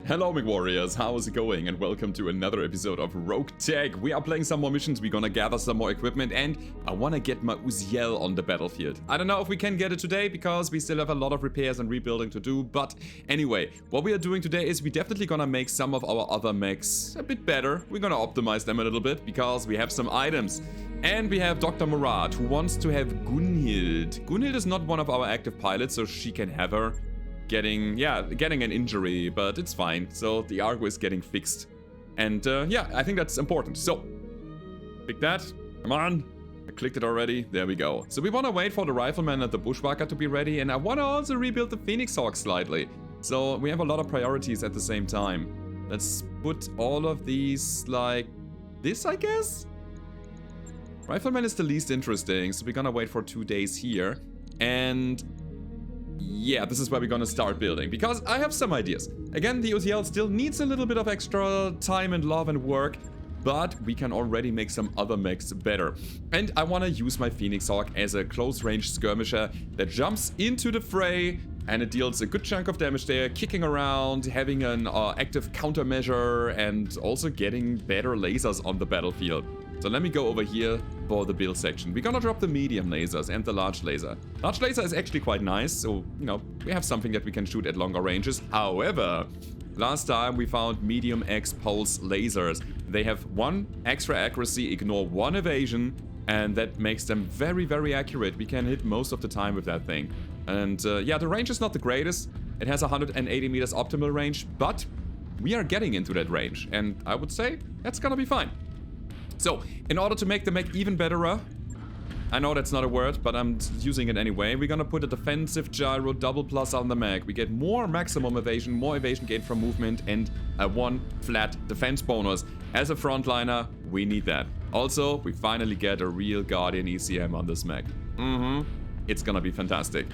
Hello MechWarriors, how is it going? And welcome to another episode of Roguetech. We are playing some more missions, we're gonna gather some more equipment, and I wanna get my Uziel on the battlefield. I don't know if we can get it today, because we still have a lot of repairs and rebuilding to do, but anyway, what we are doing today is we definitely gonna make some of our other mechs a bit better. We're gonna optimize them a little bit, because we have some items. And we have Dr. Marauder, who wants to have Gunhild. Gunhild is not one of our active pilots, so she can have her. Getting an injury, but it's fine. So the Argo is getting fixed. And yeah, I think that's important. So, pick that. Come on. I clicked it already. There we go. So we want to wait for the Rifleman and the Bushwhacker to be ready. And I want to also rebuild the Phoenix Hawk slightly. So we have a lot of priorities at the same time. Let's put all of these like this, I guess? Rifleman is the least interesting. So we're gonna wait for 2 days here. And yeah, this is where we're gonna start building, because I have some ideas. Again, the Uziel still needs a little bit of extra time and love and work, but we can already make some other mechs better. And I want to use my Phoenix Hawk as a close-range skirmisher that jumps into the fray, and it deals a good chunk of damage there, kicking around, having an active countermeasure, and also getting better lasers on the battlefield. So let me go over here for the build section. We're gonna drop the medium lasers and the large laser. Large laser is actually quite nice, so, you know, we have something that we can shoot at longer ranges. However, last time we found medium X pulse lasers. They have 1 extra accuracy, ignore 1 evasion, and that makes them very, very accurate. We can hit most of the time with that thing. And yeah, the range is not the greatest. It has 180 meters optimal range, but we are getting into that range. And I would say that's gonna be fine. So, in order to make the mech even betterer, I know that's not a word, but I'm using it anyway, we're gonna put a defensive gyro double plus on the mech. We get more maximum evasion, more evasion gain from movement, and a 1 flat defense bonus. As a frontliner, we need that. Also, we finally get a real Guardian ECM on this mech. It's gonna be fantastic.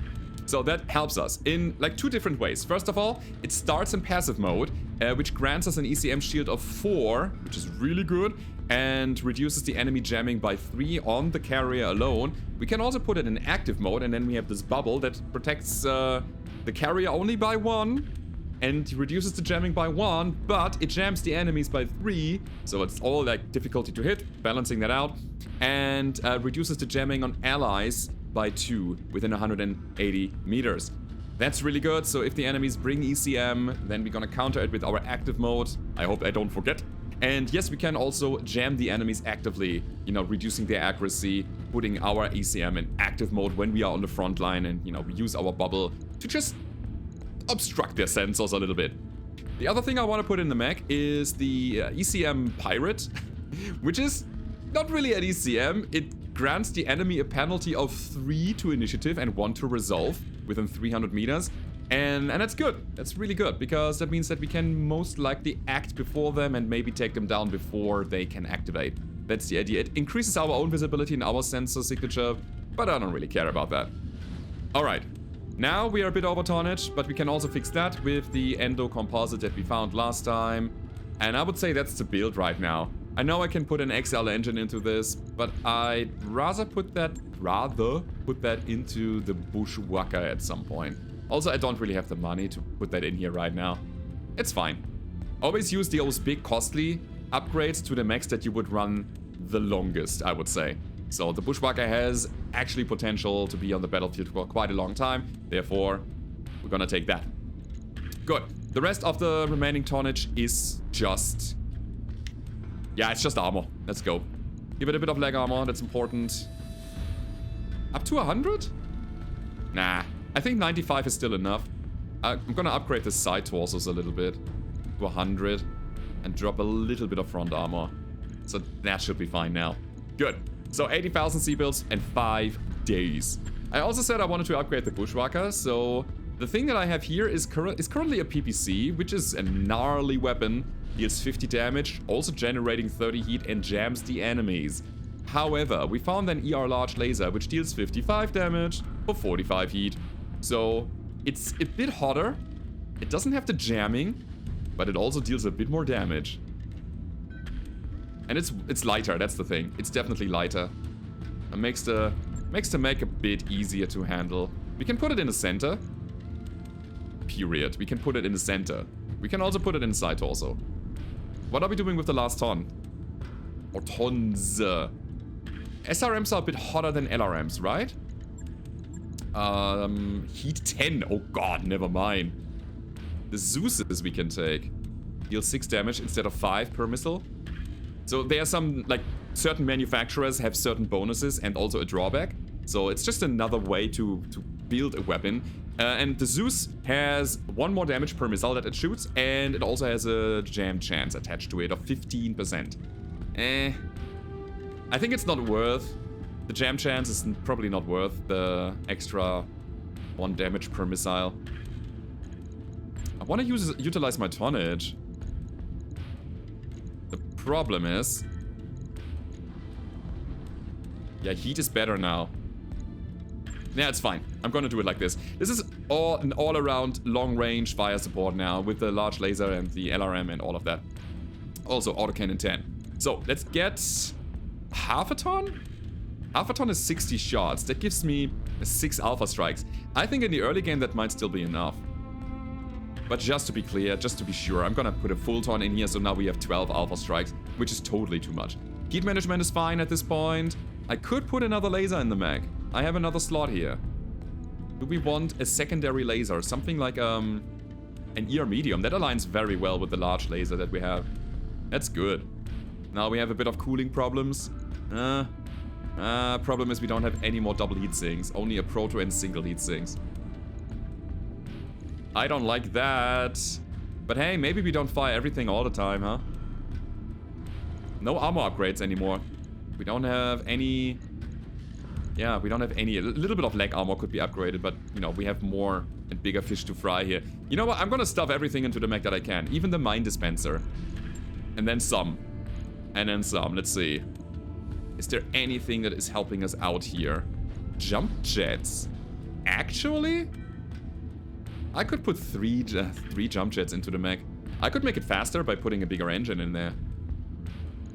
So that helps us in like 2 different ways. First of all, it starts in passive mode, which grants us an ECM shield of 4, which is really good, and reduces the enemy jamming by 3 on the carrier alone. We can also put it in active mode, and then we have this bubble that protects the carrier only by 1, and reduces the jamming by 1, but it jams the enemies by 3, so it's all like difficulty to hit, balancing that out, and reduces the jamming on allies by 2 within 180 meters. That's really good, so if the enemies bring ECM, then we're gonna counter it with our active mode. I hope I don't forget. And yes, we can also jam the enemies actively, you know, reducing their accuracy, putting our ECM in active mode when we are on the front line, and, you know, we use our bubble to just obstruct their sensors a little bit. The other thing I want to put in the mech is the ECM Pirate, which is not really an ECM. It grants the enemy a penalty of 3 to initiative and 1 to resolve within 300 meters. And that's good. That's really good, because that means that we can most likely act before them and maybe take them down before they can activate. That's the idea. It increases our own visibility and our sensor signature, but I don't really care about that. Alright. Now we are a bit over tonnage, but we can also fix that with the endo composite that we found last time. And I would say that's the build right now. I know I can put an XL engine into this, but I'd rather put that into the Bushwhacker at some point. Also, I don't really have the money to put that in here right now. It's fine. Always use those big costly upgrades to the mechs that you would run the longest, I would say. So the Bushwhacker has actually potential to be on the battlefield for quite a long time. Therefore, we're gonna take that. Good. The rest of the remaining tonnage is just... yeah, it's just armor. Let's go. Give it a bit of leg armor, that's important. Up to 100? Nah. I think 95 is still enough. I'm gonna upgrade the side torsos a little bit to 100 and drop a little bit of front armor. So that should be fine now. Good. So 80,000 C-builds and 5 days. I also said I wanted to upgrade the Bushwhacker, so the thing that I have here is currently a PPC, which is a gnarly weapon. Deals 50 damage, also generating 30 heat and jams the enemies. However, we found an ER large laser, which deals 55 damage for 45 heat. So it's a bit hotter. It doesn't have the jamming, but it also deals a bit more damage. And it's lighter, that's the thing. It's definitely lighter. It makes the mech a bit easier to handle. We can put it in the center. Period. We can put it in the center. We can also put it inside torso. What are we doing with the last ton? Or tons? SRMs are a bit hotter than LRMs, right? Heat 10. Oh god, never mind. The Zeus's we can take. Deal 6 damage instead of 5 per missile. So there are some, like, certain manufacturers have certain bonuses and also a drawback. So it's just another way to build a weapon. And the Zeus has 1 more damage per missile that it shoots, and it also has a jam chance attached to it of 15%. I think it's not worth. The jam chance is probably not worth the extra 1 damage per missile. I want to utilize my tonnage. The problem is... yeah, heat is better now. Yeah, it's fine. I'm gonna do it like this. This is an all-around long-range fire support now with the large laser and the LRM and all of that. Also, autocannon 10. So, let's get half a ton? Half a ton is 60 shots. That gives me 6 alpha strikes. I think in the early game that might still be enough. But just to be clear, just to be sure, I'm gonna put a full ton in here, so now we have 12 alpha strikes, which is totally too much. Heat management is fine at this point. I could put another laser in the mech. I have another slot here. Do we want a secondary laser? Something like an ER medium. That aligns very well with the large laser that we have. That's good. Now we have a bit of cooling problems. Problem is we don't have any more double heat sinks. Only a proto and single heat sinks. I don't like that. But hey, maybe we don't fire everything all the time, huh? No armor upgrades anymore. We don't have any... yeah, we don't have any. A little bit of leg armor could be upgraded, but, you know, we have more and bigger fish to fry here. You know what? I'm gonna stuff everything into the mech that I can. Even the mine dispenser. And then some. And then some. Let's see. Is there anything that is helping us out here? Jump jets. Actually? I could put three jump jets into the mech. I could make it faster by putting a bigger engine in there.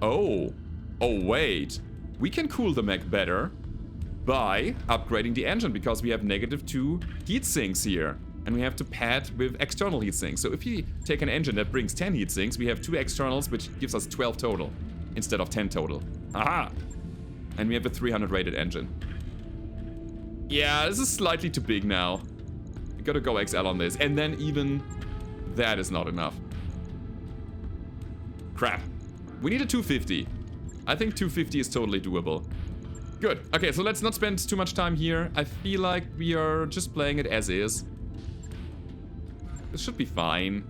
Oh. Oh, wait. We can cool the mech better by upgrading the engine, because we have -2 heat sinks here. And we have to pad with external heat sinks. So if you take an engine that brings 10 heat sinks, we have 2 externals, which gives us 12 total instead of 10 total. Aha! And we have a 300 rated engine. Yeah, this is slightly too big now. We gotta go XL on this. And then even that is not enough. Crap. We need a 250. I think 250 is totally doable. Good. Okay, so let's not spend too much time here. I feel like we are just playing it as is. This should be fine.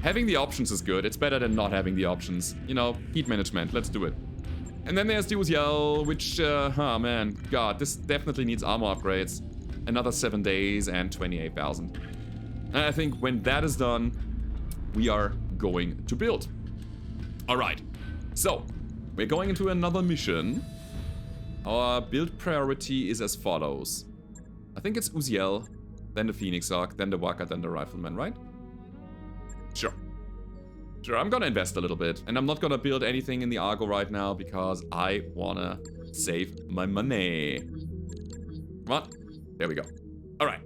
Having the options is good. It's better than not having the options. You know, heat management. Let's do it. And then there's the Uziel, which, oh man, god, this definitely needs armor upgrades. Another 7 days and 28,000. And I think when that is done, we are going to build. Alright, so, we're going into another mission. Our build priority is as follows. I think it's Uziel, then the Phoenix Hawk, then the Waka, then the Rifleman, right? Sure. Sure, I'm gonna invest a little bit. And I'm not gonna build anything in the Argo right now because I wanna save my money. Come on. There we go. Alright.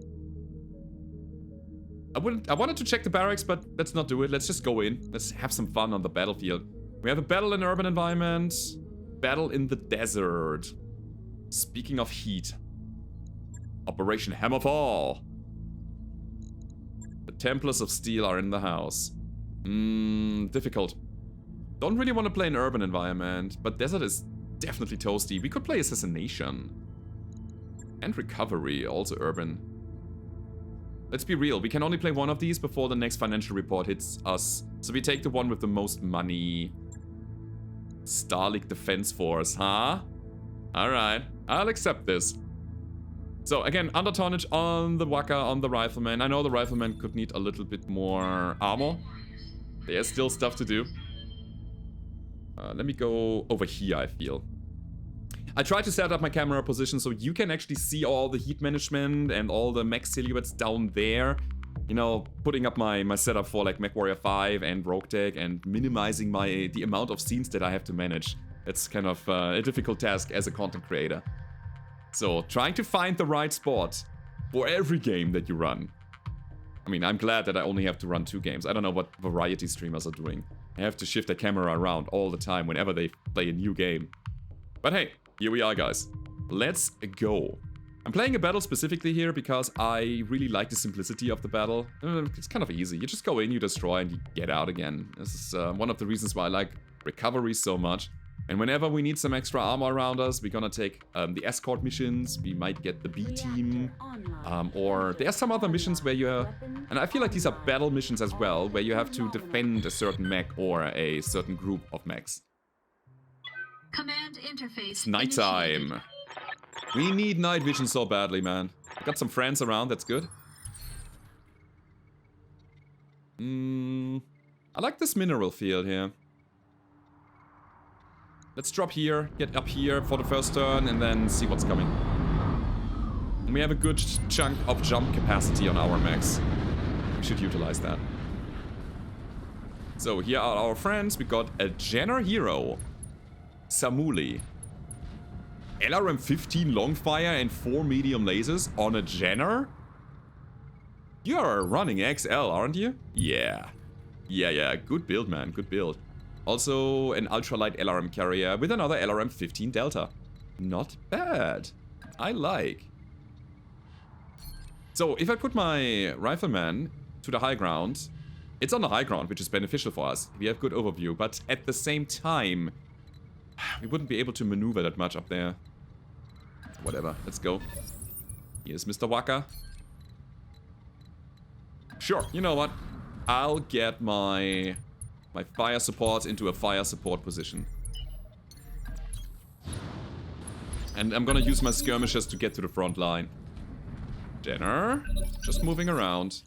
I wanted to check the barracks, but let's not do it. Let's just go in. Let's have some fun on the battlefield. We have a battle in urban environment. Battle in the desert. Speaking of heat. Operation Hammerfall. The Templars of Steel are in the house. Difficult. Don't really want to play an urban environment, but desert is definitely toasty. We could play Assassination. And Recovery, also urban. Let's be real, we can only play one of these before the next financial report hits us. So we take the one with the most money. Starlink Defense Force, huh? Alright, I'll accept this. So again, under tonnage on the Waka, on the Rifleman. I know the Rifleman could need a little bit more armor. There's still stuff to do. Let me go over here, I feel. I tried to set up my camera position so you can actually see all the heat management and all the mech silhouettes down there. You know, putting up my setup for like MechWarrior 5 and Roguetech and minimizing the amount of scenes that I have to manage. It's kind of a difficult task as a content creator. So, trying to find the right spot for every game that you run. I mean, I'm glad that I only have to run 2 games. I don't know what variety streamers are doing. I have to shift the camera around all the time whenever they play a new game. But hey, here we are, guys. Let's go. I'm playing a battle specifically here because I really like the simplicity of the battle. It's kind of easy. You just go in, you destroy, and you get out again. This is one of the reasons why I like recovery so much. And whenever we need some extra armor around us, we're gonna take the escort missions. We might get the B team. Or there are some other missions where you... And I feel like these are battle missions as well, where you have to defend a certain mech or a certain group of mechs. Command interface. It's nighttime. We need night vision so badly, man. Got some friends around, that's good. I like this mineral field here. Let's drop here, get up here for the first turn, and then see what's coming. And we have a good chunk of jump capacity on our mechs. We should utilize that. So here are our friends. We got a Jenner hero, Samuli. LRM 15 long fire and 4 medium lasers on a Jenner? You're running XL, aren't you? Yeah. Yeah, good build, man, good build. Also an ultralight LRM carrier with another LRM 15 Delta. Not bad. I like. So if I put my rifleman to the high ground, it's on the high ground, which is beneficial for us. We have good overview, but at the same time, we wouldn't be able to maneuver that much up there. Whatever, let's go. Here's Mr. Waka. Sure, you know what? I'll get my fire support into a fire support position. And I'm gonna use my skirmishers to get to the front line. Jenner, just moving around.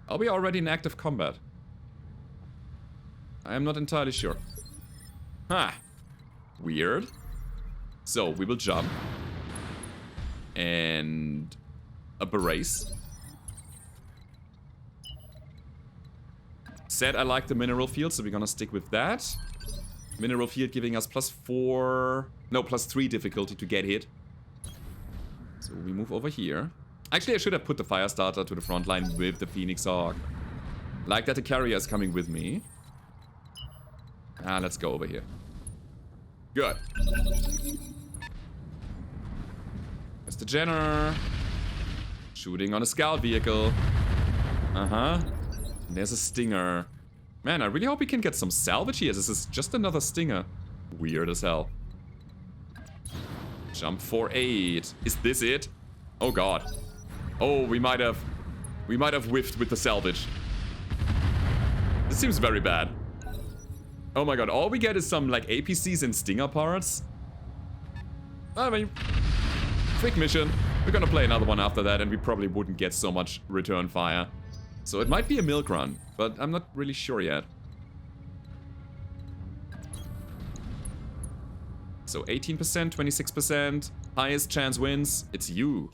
Are we already in active combat? I am not entirely sure. Ha! Weird. So, we will jump. And... a brace. Said I like the mineral field, so we're gonna stick with that. Mineral field giving us +4... no, +3 difficulty to get hit. So we move over here. Actually, I should have put the fire starter to the front line with the Phoenix Hawk. Like that the carrier is coming with me. Let's go over here. Good. Mr. Jenner. Shooting on a scout vehicle. And there's a Stinger. Man, I really hope we can get some salvage here. This is just another Stinger. Weird as hell. Jump for 8. Is this it? Oh god. Oh, we might have whiffed with the salvage. This seems very bad. Oh my god, all we get is some like APCs and Stinger parts. I mean, quick mission. We're gonna play another one after that, and we probably wouldn't get so much return fire. So it might be a milk run, but I'm not really sure yet. So 18%, 26%, highest chance wins. It's you.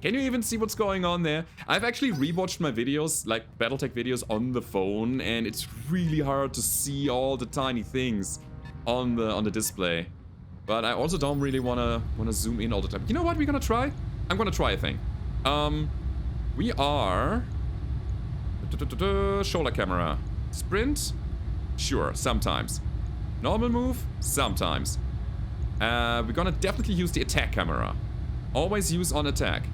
Can you even see what's going on there? I've actually rewatched my videos, like Battletech videos, on the phone, and it's really hard to see all the tiny things on the display. But I also don't really wanna zoom in all the time. You know what we're gonna try? I'm gonna try a thing. We are... shoulder camera. Sprint? Sure, sometimes. Normal move? Sometimes. We're gonna definitely use the attack camera. Always use on attack.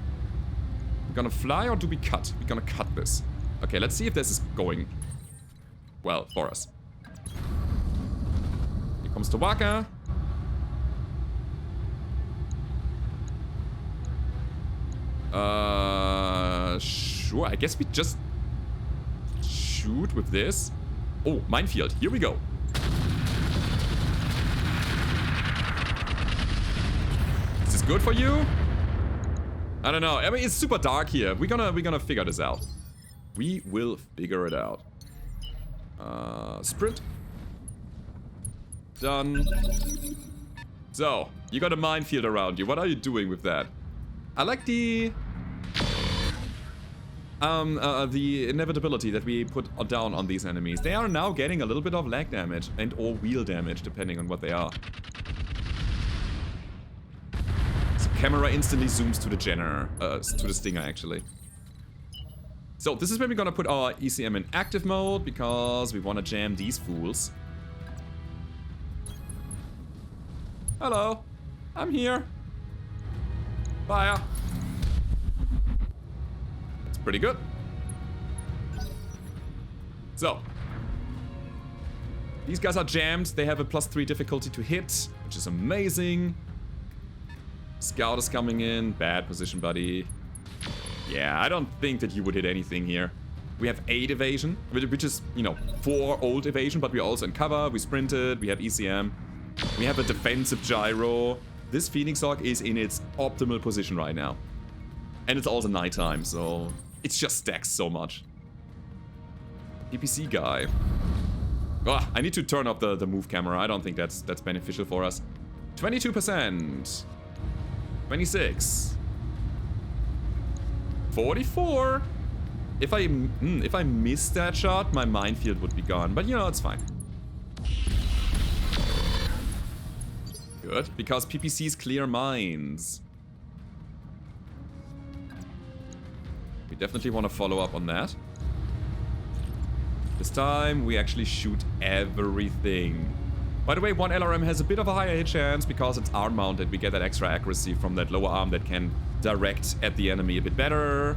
We're gonna fly or do we cut? We're gonna cut this. Okay, let's see if this is going well for us. Here comes the Waka. Sure, I guess we just shoot with this. Oh, minefield, here we go. Is this good for you? I don't know. I mean, it's super dark here. We're gonna figure this out. We will figure it out. Sprint. Done. So, you got a minefield around you. What are you doing with that? I like the inevitability that we put down on these enemies. They are now getting a little bit of lag damage and or wheel damage, depending on what they are. So camera instantly zooms to the Jenner, to the Stinger actually. So this is where we're gonna put our ECM in active mode because we wanna jam these fools. Hello, I'm here. Fire. That's pretty good. So. These guys are jammed. They have a +3 difficulty to hit, which is amazing. Scout is coming in. Bad position, buddy. Yeah, I don't think that you would hit anything here. We have 8 evasion, which is, you know, 4 old evasion, but we're also in cover. We sprinted. We have ECM. We have a defensive gyro. This Phoenix Hawk is in its optimal position right now. And it's also nighttime, so it just stacks so much. PPC guy. Oh, I need to turn up the move camera. I don't think that's beneficial for us. 22%. 26. 44. If I missed that shot, my minefield would be gone. But you know, it's fine. Good, because PPCs clear mines. We definitely want to follow up on that. This time, we actually shoot everything. By the way, one LRM has a bit of a higher hit chance because it's arm mounted. We get that extra accuracy from that lower arm that can direct at the enemy a bit better.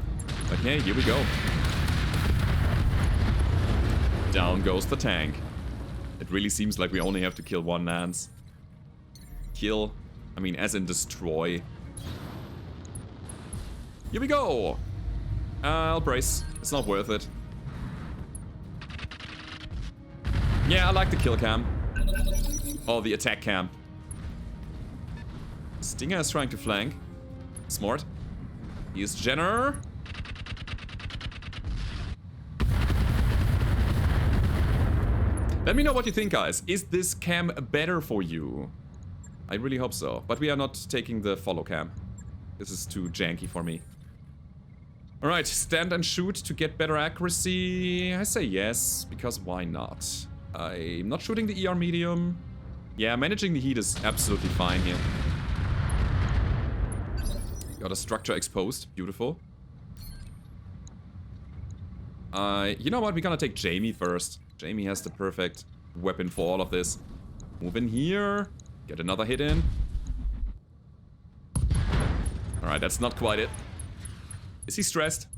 Okay, here we go. Down goes the tank. It really seems like we only have to kill one Nance. Kill, I mean, as in destroy. Here we go. I'll brace. It's not worth it. Yeah, I like the kill cam. Or the attack cam. Stinger is trying to flank. Smart. Here's Jenner. Let me know what you think, guys. Is this cam better for you? I really hope so. But we are not taking the follow cam. This is too janky for me. Alright, stand and shoot to get better accuracy. I say yes, because why not? I'm not shooting the ER medium. Yeah, managing the heat is absolutely fine here. Got a structure exposed. Beautiful. You know what? We're gonna take Jamie first. Jamie has the perfect weapon for all of this. Move in here. Get another hit in. Alright, that's not quite it. Is he stressed?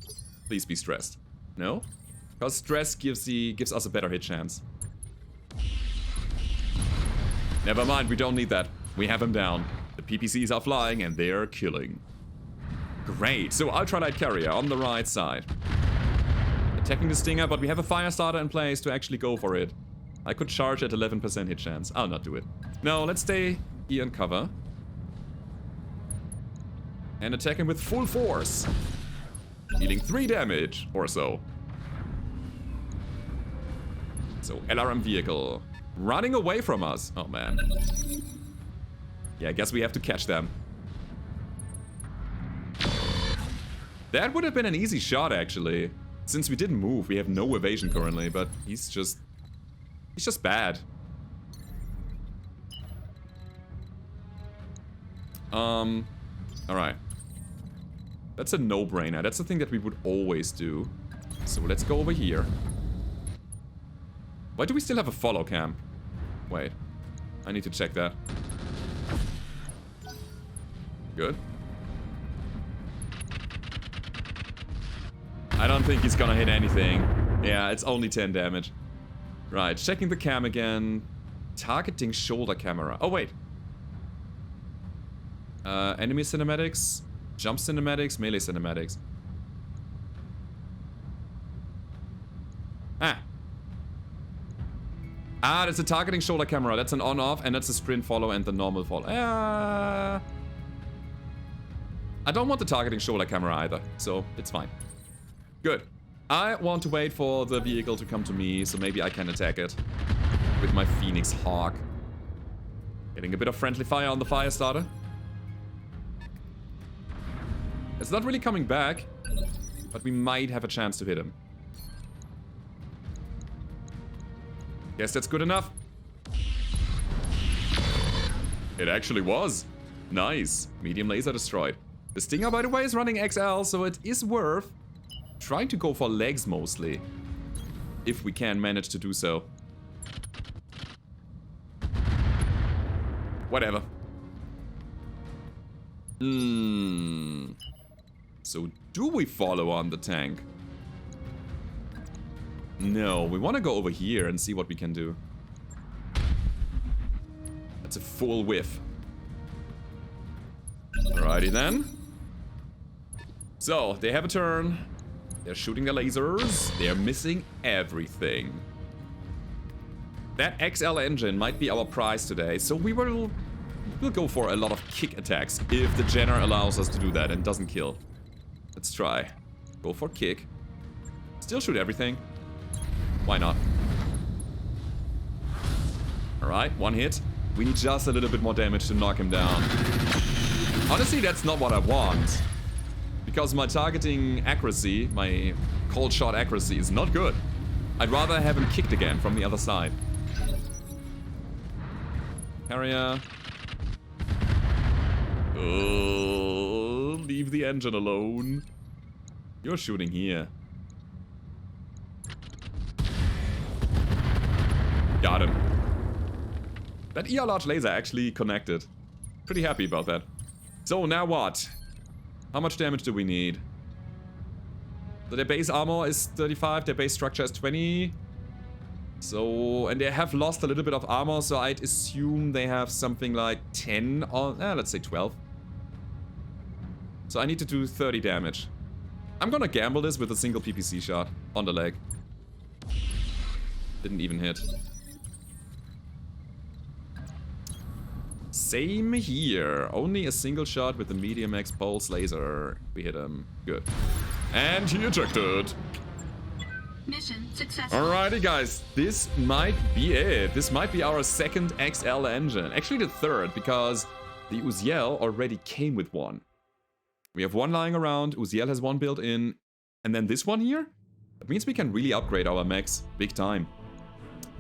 Please be stressed. No? Because stress gives us a better hit chance. Never mind, we don't need that. We have him down. The PPCs are flying and they're killing. Great, so Ultralight Carrier on the right side. Attacking the Stinger, but we have a fire starter in place to actually go for it. I could charge at 11% hit chance. I'll not do it. No, let's stay here in cover. And attack him with full force. Dealing 3 damage or so. So, LRM vehicle. Running away from us. Oh, man. Yeah, I guess we have to catch them. That would have been an easy shot, actually. Since we didn't move, we have no evasion currently, but he's just bad. Alright. That's a no-brainer. That's the thing that we would always do. So let's go over here. Why do we still have a follow cam? Wait. I need to check that. Good. I don't think he's gonna hit anything. Yeah, it's only 10 damage. Right, checking the cam again. Targeting shoulder camera. Oh, wait. Enemy cinematics. Jump cinematics. Melee cinematics. Ah, that's a targeting shoulder camera. That's an on-off, and that's a sprint follow and the normal follow. I don't want the targeting shoulder camera either, so it's fine. Good. I want to wait for the vehicle to come to me, so maybe I can attack it with my Phoenix Hawk. Getting a bit of friendly fire on the fire starter. It's not really coming back, but we might have a chance to hit him. Guess that's good enough. It actually was. Nice. Medium laser destroyed. The Stinger, by the way, is running XL, so it is worth trying to go for legs mostly. If we can manage to do so. Whatever. So do we follow on the tank? No, we want to go over here and see what we can do. That's a full whiff. Alrighty then. So, they have a turn. They're shooting the lasers. They're missing everything. That XL engine might be our prize today, so we'll go for a lot of kick attacks if the Jenner allows us to do that and doesn't kill. Let's try. Go for kick. Still shoot everything. Why not? Alright, one hit. We need just a little bit more damage to knock him down. Honestly, that's not what I want. Because my targeting accuracy, my cold shot accuracy is not good. I'd rather have him kicked again from the other side. Harrier. Oh, leave the engine alone. You're shooting here. Got him. That ER large laser actually connected. Pretty happy about that. So now what? How much damage do we need? So their base armor is 35, their base structure is 20. So, and they have lost a little bit of armor, so I'd assume they have something like 10 or, let's say 12. So I need to do 30 damage. I'm gonna gamble this with a single PPC shot on the leg. Didn't even hit. Same here. Only a single shot with the medium X pulse laser. We hit him. Good. And he ejected. Mission successful. Alrighty guys, this might be it. This might be our second XL engine. Actually the third, because the Uziel already came with one. We have one lying around, Uziel has one built in, and then this one here? That means we can really upgrade our mechs big time.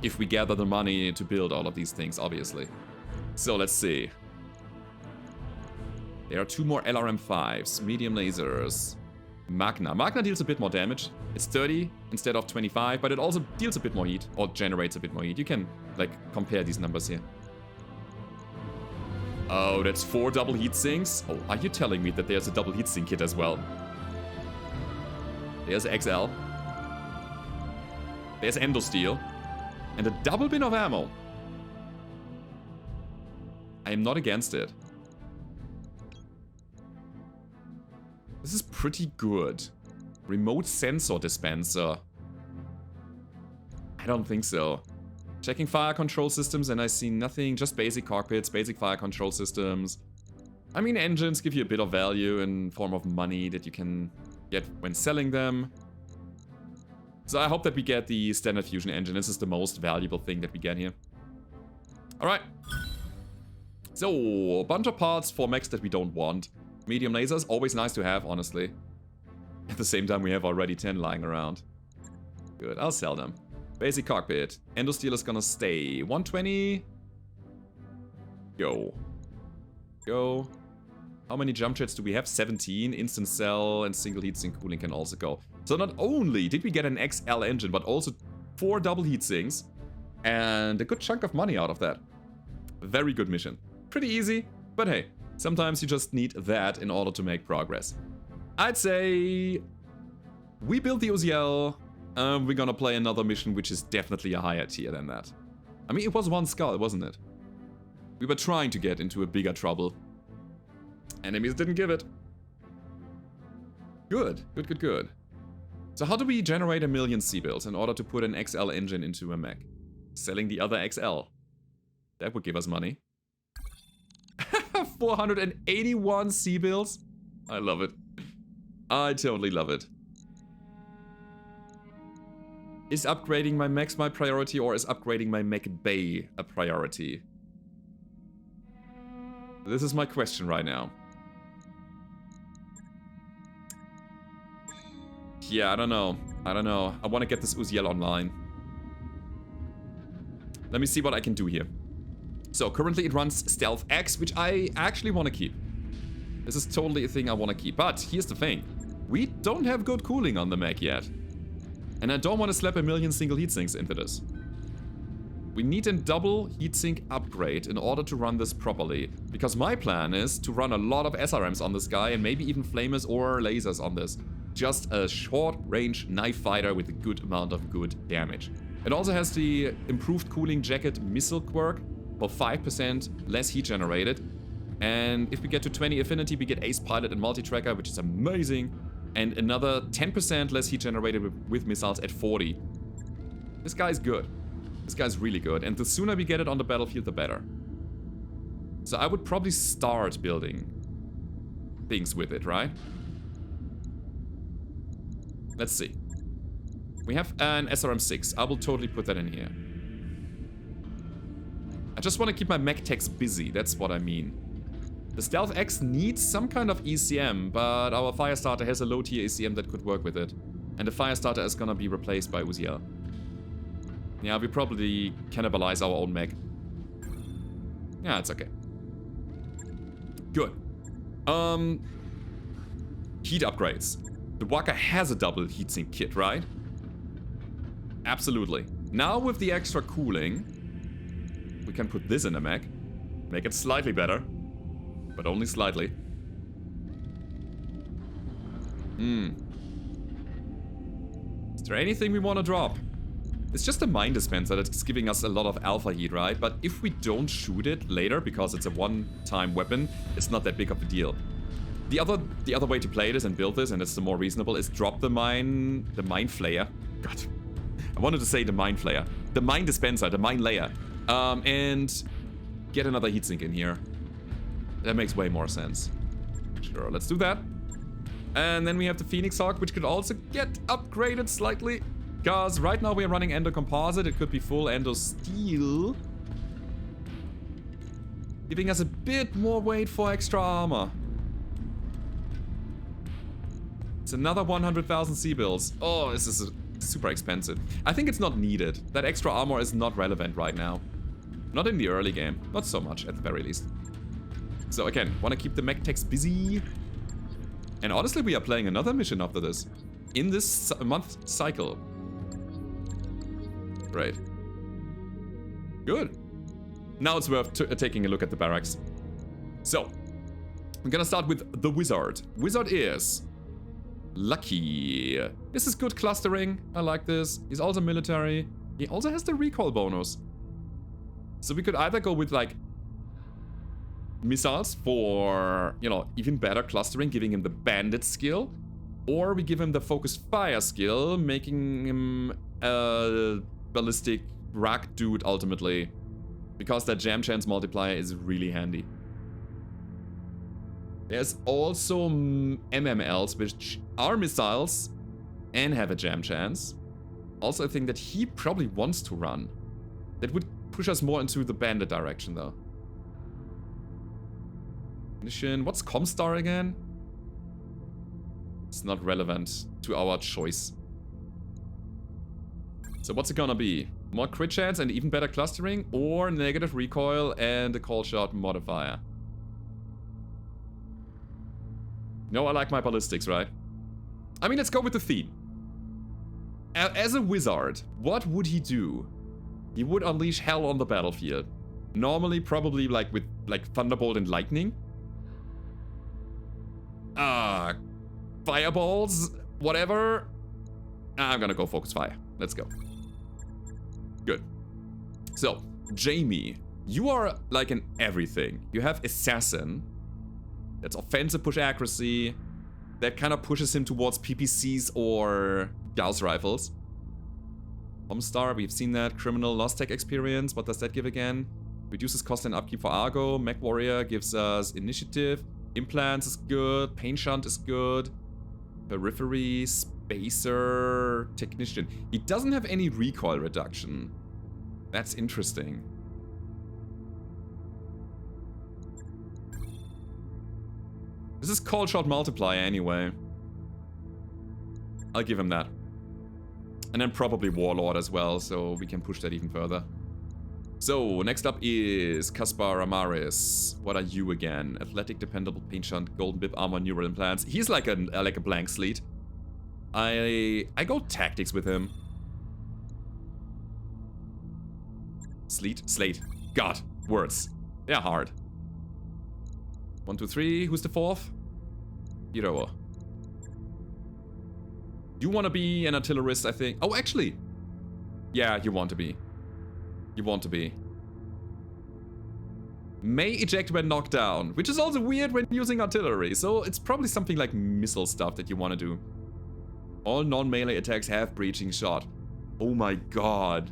If we gather the money to build all of these things, obviously. So let's see. There are two more LRM5s, medium lasers. Magna. Magna deals a bit more damage. It's 30 instead of 25, but it also deals a bit more heat, or generates a bit more heat. You can, like, compare these numbers here. Oh, that's 4 double heat sinks? Oh, are you telling me that there's a double heat sink kit as well? There's XL. There's Endosteel. And a double bin of ammo. I am not against it. This is pretty good. Remote sensor dispenser. I don't think so. Checking fire control systems and I see nothing. Just basic cockpits, basic fire control systems. I mean, engines give you a bit of value in form of money that you can get when selling them. So I hope that we get the standard fusion engine. This is the most valuable thing that we get here. Alright. So, a bunch of parts for mechs that we don't want. Medium lasers, always nice to have, honestly. At the same time, we have already 10 lying around. Good, I'll sell them. Basic cockpit. Endosteel is gonna stay. 120. Go. Go. How many jump jets do we have? 17. Instant cell and single heatsink cooling can also go. So not only did we get an XL engine, but also 4 double heatsinks. And a good chunk of money out of that. Very good mission. Pretty easy, but hey, sometimes you just need that in order to make progress. I'd say we built the Uziel. We're gonna play another mission which is definitely a higher tier than that. I mean, it was one skull, wasn't it? We were trying to get into a bigger trouble. Enemies didn't give it. Good, good, good, good. So how do we generate 1 million C-bills in order to put an XL engine into a mech? Selling the other XL. That would give us money. 481 C-bills. I love it. I totally love it. Is upgrading my mechs my priority, or is upgrading my mech bay a priority? This is my question right now. Yeah, I don't know. I don't know. I want to get this Uziel online. Let me see what I can do here. So currently it runs Stealth X, which I actually want to keep. This is totally a thing I want to keep. But here's the thing. We don't have good cooling on the Mech yet. And I don't want to slap a million single heatsinks into this. We need a double heatsink upgrade in order to run this properly. Because my plan is to run a lot of SRMs on this guy and maybe even flamers or lasers on this. Just a short-range knife fighter with a good amount of good damage. It also has the improved cooling jacket missile quirk for 5% less heat generated. And if we get to 20 affinity, we get ace pilot and multi-tracker, which is amazing. And another 10% less heat generated with missiles at 40. This guy's good. This guy's really good. And the sooner we get it on the battlefield, the better. So I would probably start building things with it, right? Let's see. We have an SRM-6. I will totally put that in here. I just want to keep my mech techs busy. That's what I mean. The Stealth X needs some kind of ECM, but our Firestarter has a low-tier ECM that could work with it. And the Firestarter is gonna be replaced by Uziel. Yeah, we probably cannibalize our own mech. Yeah, it's okay. Good. Heat upgrades. The Waka has a double heatsink kit, right? Absolutely. Now with the extra cooling, we can put this in a mech. Make it slightly better. But only slightly. Is there anything we want to drop? It's just a mine dispenser that's giving us a lot of alpha heat, right? But if we don't shoot it later, because it's a one-time weapon, it's not that big of a deal. The other way to play this and build this, and it's the more reasonable, is drop the mine flayer. God, I wanted to say the mine flayer. The mine dispenser, the mine layer. And get another heatsink in here. That makes way more sense. Sure, let's do that. And then we have the Phoenix Hawk, which could also get upgraded slightly. Because right now we are running Endo Composite. It could be full Endo Steel. Giving us a bit more weight for extra armor. It's another 100,000 C-bills. Oh, this is super expensive. I think it's not needed. That extra armor is not relevant right now. Not in the early game. Not so much, at the very least. So again, want to keep the mech techs busy. And honestly, we are playing another mission after this. In this month cycle. Great. Good. Now it's worth taking a look at the barracks. So, I'm gonna start with the Wizard. Wizard is Lucky. This is good clustering. I like this. He's also military. He also has the recoil bonus. So we could either go with like missiles for, you know, even better clustering, giving him the bandit skill. Or we give him the focused fire skill, making him a ballistic rack dude ultimately. Because that jam chance multiplier is really handy. There's also MMLs, which are missiles and have a jam chance. Also a thing that he probably wants to run. That would push us more into the bandit direction though. Mission, what's Comstar again? It's not relevant to our choice. So what's it gonna be? More crit chance and even better clustering, or negative recoil and a call shot modifier? No, I like my ballistics, right? I mean, let's go with the theme. As a wizard, what would he do? He would unleash hell on the battlefield. Normally, probably like with like thunderbolt and lightning. Fireballs, whatever. I'm gonna go focus fire. Let's go. Good. So, Jamie, you are like an everything. You have Assassin. That's offensive push accuracy. That kind of pushes him towards PPCs or Gauss rifles. Homestar, we've seen that. Criminal Lost Tech experience. What does that give again? Reduces cost and upkeep for Argo. Mech Warrior gives us initiative. Implants is good. Pain Shunt is good. Periphery, Spacer, Technician. He doesn't have any recoil reduction. That's interesting. This is Call Shot Multiplier anyway. I'll give him that. And then probably Warlord as well, so we can push that even further. So, next up is Kaspar Amaris. What are you again? Athletic, dependable, paint shunt, golden bib, armor, neural implants. He's like a blank slate. I go tactics with him. Slate. God, words. They're hard. 1, 2, 3. Who's the fourth? Hero. You want to be an artillerist, I think. Oh, actually. Yeah, you want to be. You want to be. May eject when knocked down, which is also weird when using artillery, so it's probably something like missile stuff that you want to do. All non-melee attacks have breaching shot. Oh my god.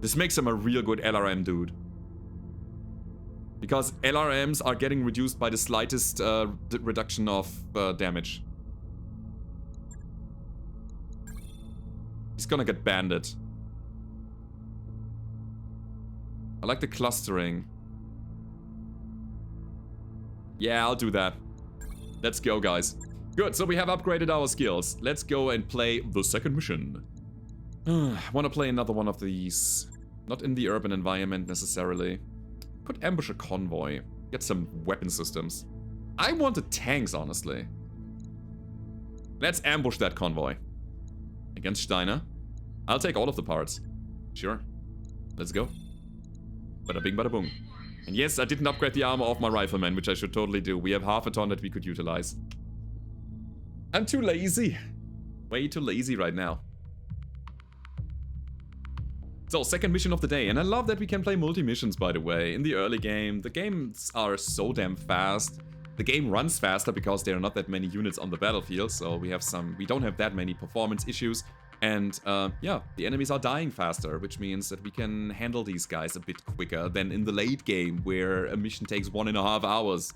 This makes him a real good LRM dude. Because LRMs are getting reduced by the slightest reduction of damage. He's gonna get banded. I like the clustering. Yeah, I'll do that. Let's go, guys. Good, so we have upgraded our skills. Let's go and play the second mission. I want to play another one of these. Not in the urban environment necessarily. Could ambush a convoy. Get some weapon systems. I wanted tanks, honestly. Let's ambush that convoy. Against Steiner. I'll take all of the parts. Sure. Let's go. Bada bing, bada boom. And yes, I didn't upgrade the armor of my rifleman, which I should totally do. We have half a ton that we could utilize. I'm too lazy. Way too lazy right now. So, second mission of the day. And I love that we can play multi-missions, by the way. In the early game, the games are so damn fast. The game runs faster because there are not that many units on the battlefield. So we don't have that many performance issues. And yeah, the enemies are dying faster, which means that we can handle these guys a bit quicker than in the late game, where a mission takes 1.5 hours.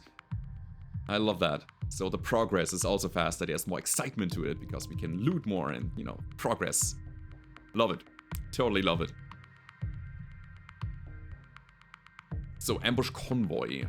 I love that. So the progress is also faster. There's more excitement to it because we can loot more and, you know, progress. Love it. Totally love it. So, ambush convoy.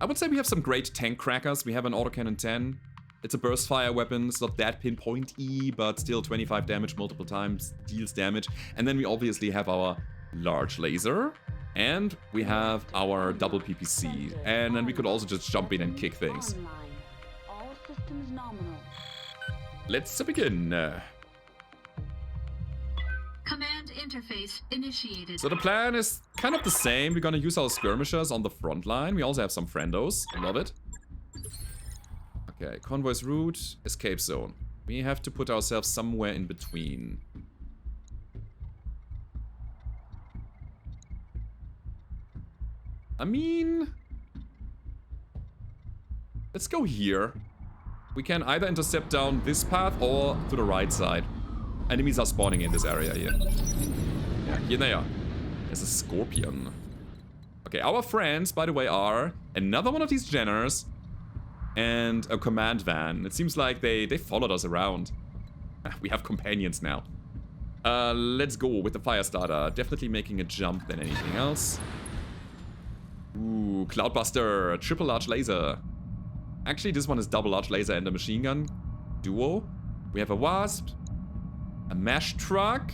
I would say we have some great tank crackers. We have an autocannon 10. It's a burst fire weapon. It's not that pinpoint-y, but still 25 damage multiple times, deals damage. And then we obviously have our large laser. And we have our double PPC. And then we could also just jump in and kick things. All systems nominal. Let's begin. Command interface initiated. So the plan is kind of the same. We're gonna use our skirmishers on the front line. We also have some friendos. I love it. Okay, convoy's route, escape zone. We have to put ourselves somewhere in between. I mean, let's go here. We can either intercept down this path or to the right side. Enemies are spawning in this area here. Yeah, here they are. There's a scorpion. Okay, our friends, by the way, are another one of these Jenners and a command van. It seems like they followed us around. We have companions now. Let's go with the fire starter. Definitely making a jump than anything else. Ooh, Cloudbuster, triple large laser. Actually, this one is double large laser and a machine gun duo. We have a wasp. A mesh truck?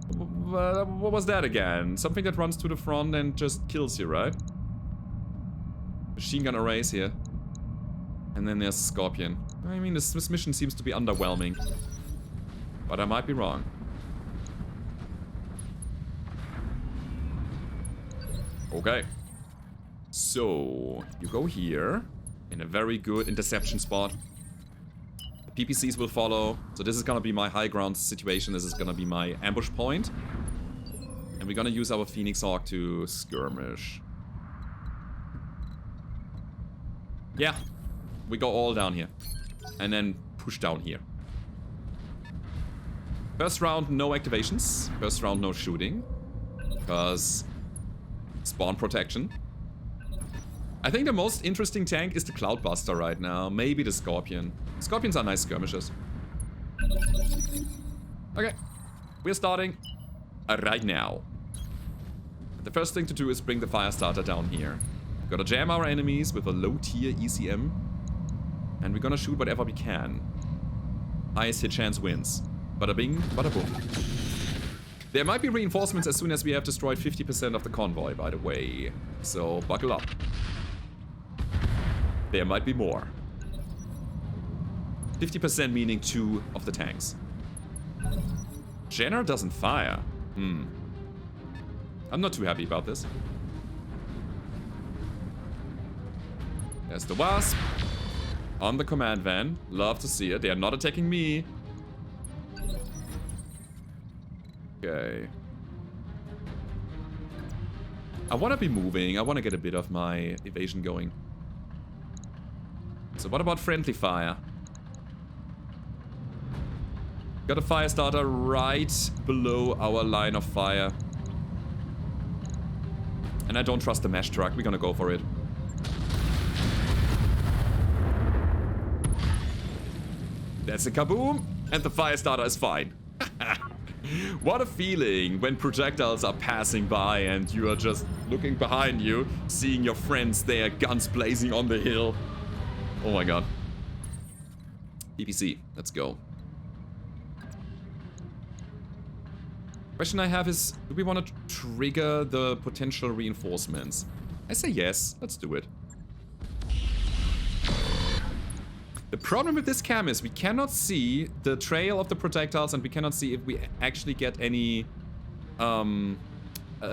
What was that again? Something that runs to the front and just kills you, right? Machine gun arrays here. And then there's Scorpion. I mean, this mission seems to be underwhelming. But I might be wrong. Okay. So, you go here. In a very good interception spot. PPCs will follow. So this is gonna be my high ground situation. This is gonna be my ambush point. And we're gonna use our Phoenix Hawk to skirmish. Yeah. We go all down here. And then push down here. First round, no activations. First round, no shooting. Because spawn protection. I think the most interesting tank is the Cloudbuster right now. Maybe the Scorpion. Scorpions are nice skirmishers. Okay. We're starting right now. The first thing to do is bring the fire starter down here. We're gonna jam our enemies with a low tier ECM. And we're gonna shoot whatever we can. Highest hit chance wins. Bada bing, bada boom. There might be reinforcements as soon as we have destroyed 50% of the convoy, by the way. So, buckle up. There might be more. 50% meaning 2 of the tanks. Jenner doesn't fire. I'm not too happy about this. There's the Wasp. On the command van. Love to see it. They are not attacking me. Okay. I want to be moving. I want to get a bit of my evasion going. So what about friendly fire? Got a fire starter right below our line of fire. And I don't trust the mesh truck. We're gonna go for it. That's a kaboom! And the fire starter is fine. What a feeling when projectiles are passing by and you are just looking behind you, seeing your friends there, guns blazing on the hill. Oh my god. EPC, let's go. Question I have is, do we want to trigger the potential reinforcements? I say yes, let's do it. The problem with this cam is we cannot see the trail of the projectiles and we cannot see if we actually get any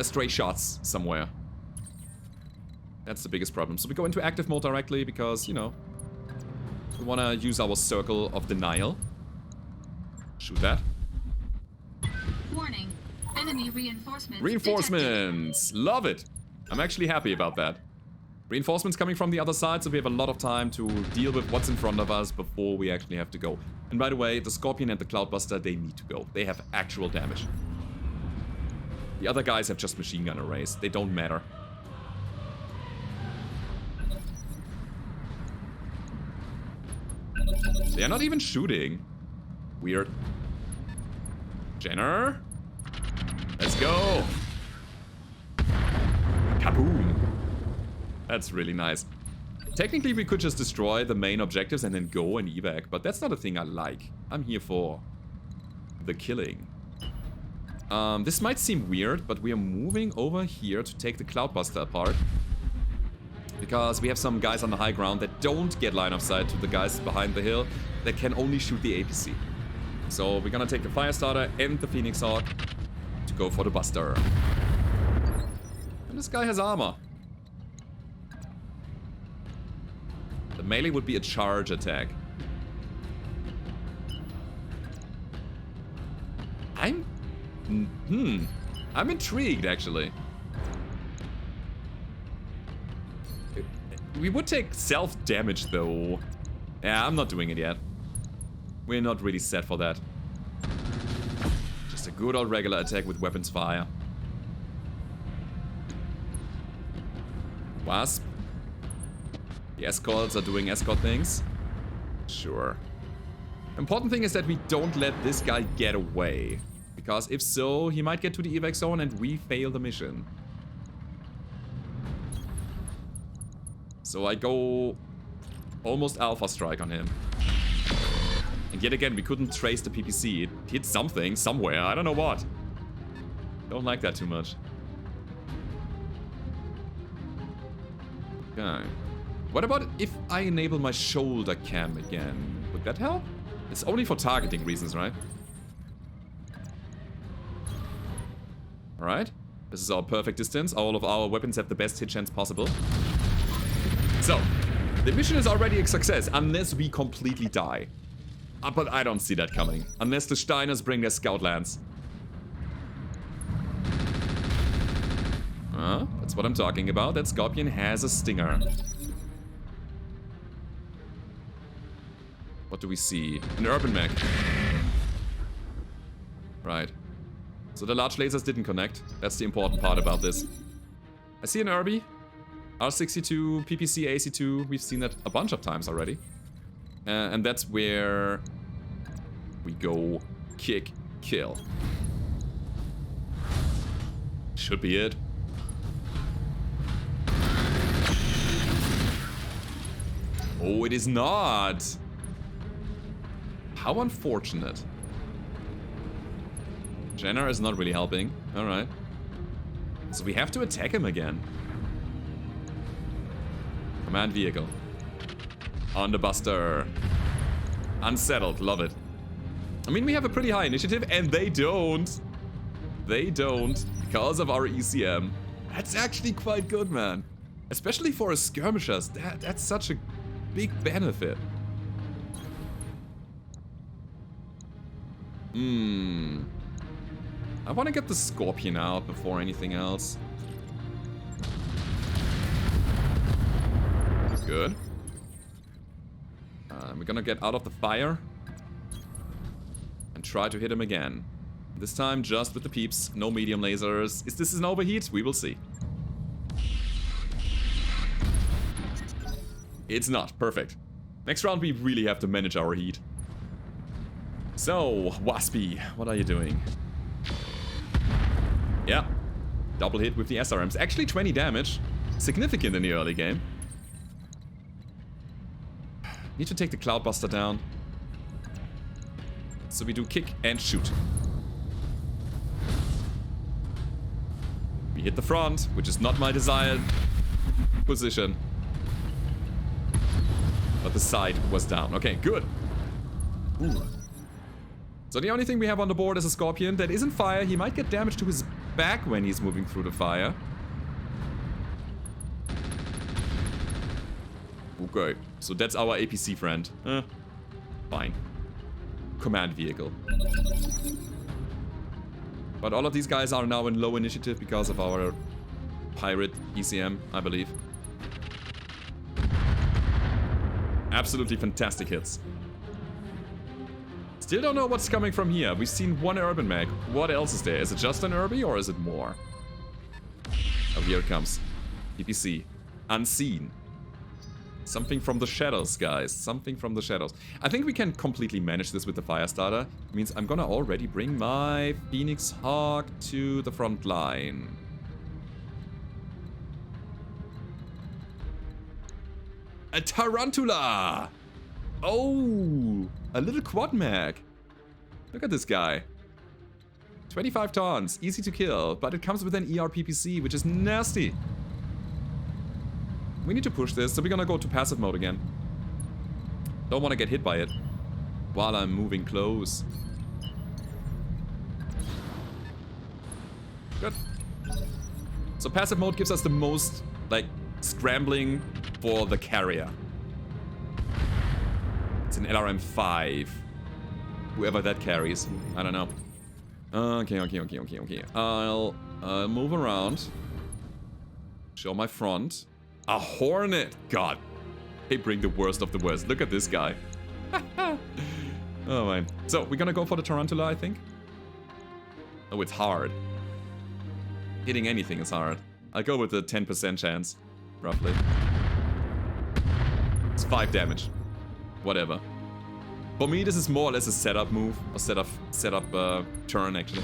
stray shots somewhere. That's the biggest problem. So we go into active mode directly because, you know, we want to use our circle of denial. Shoot that. Warning. Enemy reinforcements. Reinforcements! Detected. Love it! I'm actually happy about that. Reinforcements coming from the other side, so we have a lot of time to deal with what's in front of us before we actually have to go. And by the way, the Scorpion and the Cloudbuster, they need to go. They have actual damage. The other guys have just machine gun arrays. They don't matter. They are not even shooting. Weird. Jenner. Let's go. Kaboom. That's really nice. Technically, we could just destroy the main objectives and then go and evac, but that's not a thing I like. I'm here for the killing. This might seem weird, but we are moving over here to take the Cloudbuster apart. Because we have some guys on the high ground that don't get line of sight to the guys behind the hill that can only shoot the APC. So we're gonna take the Firestarter and the Phoenix Hawk to go for the Buster. And this guy has armor. The melee would be a charge attack. I'm intrigued, actually. We would take self-damage, though. Yeah, I'm not doing it yet. We're not really set for that. Just a good old regular attack with weapons fire. Wasp. The escorts are doing escort things. Sure. Important thing is that we don't let this guy get away. Because if so, he might get to the evac zone and we fail the mission. So I go almost alpha strike on him. And yet again, we couldn't trace the PPC. It hit something, somewhere, I don't know what. Don't like that too much. Okay. What about if I enable my shoulder cam again? Would that help? It's only for targeting reasons, right? Alright. This is our perfect distance. All of our weapons have the best hit chance possible. So, the mission is already a success, unless we completely die. But I don't see that coming. Unless the Steiners bring their scout lance. That's what I'm talking about. That Scorpion has a stinger. What do we see? An urban mech. Right. So the large lasers didn't connect. That's the important part about this. I see an Urbi. R62, PPC, AC2. We've seen that a bunch of times already. And that's where we go kick, kill. Should be it. Oh, it is not. How unfortunate. Jenner is not really helping. Alright. So we have to attack him again. Command vehicle. On the Buster. Unsettled. Love it. I mean, we have a pretty high initiative, and they don't. They don't. Because of our ECM. That's actually quite good, man. Especially for a skirmishers. That's such a big benefit. I want to get the Scorpion out before anything else. Good. We're gonna get out of the fire. And try to hit him again. This time just with the peeps, no medium lasers. Is this an overheat? We will see. It's not. Perfect. Next round we really have to manage our heat. So, Waspy, what are you doing? Yeah. Double hit with the SRMs. Actually 20 damage. Significant in the early game. Need to take the Cloudbuster down. So we do kick and shoot. We hit the front, which is not my desired position. But the side was down. Okay, good. Ooh. So the only thing we have on the board is a Scorpion that isn't fire. He might get damage to his back when he's moving through the fire. Okay, so that's our APC friend. Fine. Command vehicle. But all of these guys are now in low initiative because of our pirate ECM, I believe. Absolutely fantastic hits. Still don't know what's coming from here. We've seen one urban mech. What else is there? Is it just an Urby or is it more? Oh, here it comes. PPC. Unseen. Something from the shadows, guys. Something from the shadows. I think we can completely manage this with the Firestarter. It means I'm gonna already bring my Phoenix Hawk to the front line. A Tarantula! Oh! A little quad mech. Look at this guy. 25 tons, easy to kill, but it comes with an ERPPC, which is nasty. We need to push this, so we're gonna go to passive mode again. Don't want to get hit by it while I'm moving close. Good. So passive mode gives us the most, like, scrambling for the carrier. It's an LRM-5. Whoever that carries. I don't know. Okay. I'll move around. Show my front. A Hornet! God. They bring the worst of the worst. Look at this guy. Oh man. So, we're gonna go for the Tarantula, I think. Oh, it's hard. Hitting anything is hard. I'll go with the 10% chance. Roughly. It's 5 damage. Whatever. For me, this is more or less a setup move. A setup turn, actually.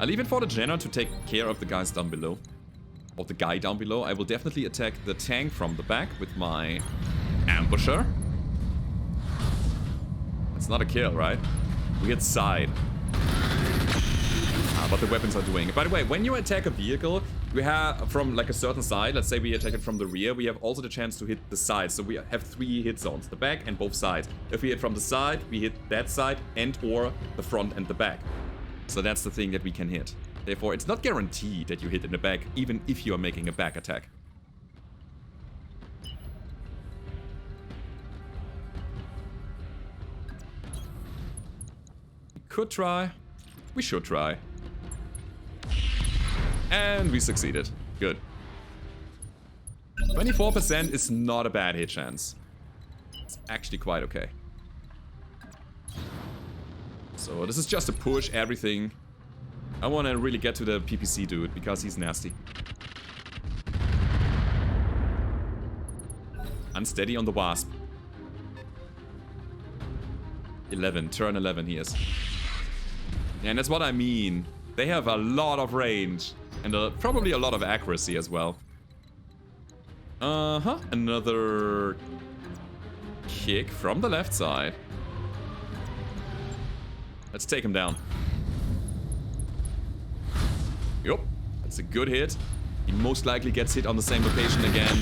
I'll leave it for the Jenner to take care of the guys down below. Or the guy down below. I will definitely attack the tank from the back with my ambusher. It's not a kill, right? We hit side. But the weapons are doing it. By the way, when you attack a vehicle, we have from like a certain side, let's say we attack it from the rear, we have also the chance to hit the side. So we have 3 hit zones, the back and both sides. If we hit from the side, we hit that side and or the front and the back. So that's the thing that we can hit. Therefore, it's not guaranteed that you hit in the back, even if you are making a back attack. We could try. We should try. And we succeeded. Good. 24% is not a bad hit chance. It's actually quite okay. So this is just to push everything. I want to really get to the PPC dude because he's nasty. Unsteady on the Wasp. 11, turn 11 he is. And that's what I mean. They have a lot of range. And probably a lot of accuracy as well. Another kick from the left side. Let's take him down. Yup. That's a good hit. He most likely gets hit on the same location again.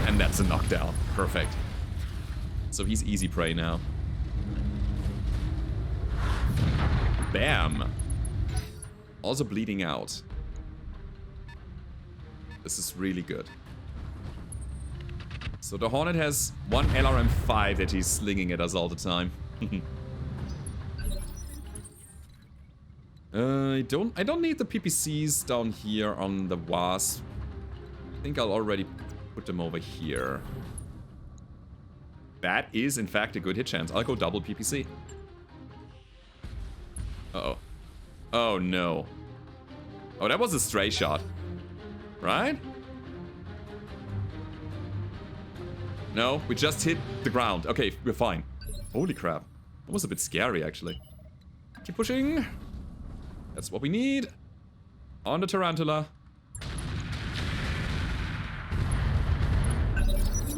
And that's a knockdown. Perfect. So he's easy prey now. Bam. Also bleeding out. This is really good. So the Hornet has one LRM-5 that he's slinging at us all the time. I don't need the PPCs down here on the Wasp. I think I'll already put them over here. That is, in fact, a good hit chance. I'll go double PPC. Uh-oh. Oh, no. Oh, that was a stray shot. Right? No, we just hit the ground. Okay, we're fine. Holy crap. That was a bit scary, actually. Keep pushing. That's what we need. On the Tarantula.